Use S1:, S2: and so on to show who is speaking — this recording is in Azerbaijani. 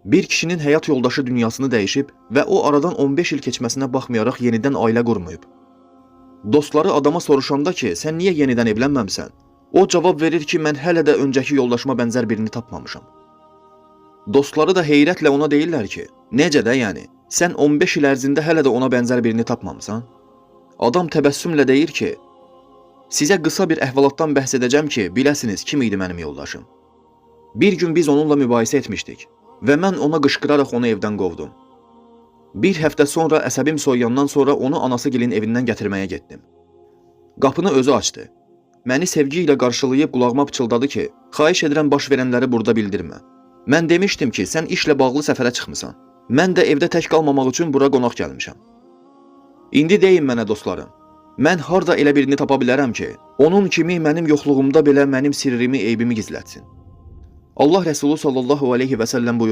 S1: Bir kişinin həyat yoldaşı dünyasını dəyişib və o aradan 15 il keçməsinə baxmayaraq yenidən ailə qurmayıb. Dostları adama soruşanda ki, sən niyə yenidən evlənməmsən? O cavab verir ki, mən hələ də öncəki yoldaşıma bənzər birini tapmamışam. Dostları da heyrətlə ona deyirlər ki, necə də yəni, sən 15 il ərzində hələ də ona bənzər birini tapmamısan? Adam təbəssümlə deyir ki, sizə qısa bir əhvalatdan bəhs edəcəm ki, biləsiniz kim idi mənim yoldaşım. Bir gün biz onunla mübahisə etmişdik və mən ona qışqıraraq onu evdən qovdum. Bir həftə sonra əsəbim soyuyandan sonra onu anasıgilin evindən gətirməyə getdim. Qapını özü açdı. Məni sevgi ilə qarşılayıb qulağıma pıçıldadı ki, xahiş edirəm baş verənləri burada bildirmə. Mən demişdim ki, sən işlə bağlı səfərə çıxmısan. Mən də evdə tək qalmamaq üçün bura qonaq gəlmişəm. İndi deyin mənə dostlarım, mən harda elə birini tapa bilərəm ki, onun kimi mənim yoxluğumda belə mənim sirrimi, eybimi gizlətsin. Allah Rəsulü sallallahu aleyhi və səlləm buyurur.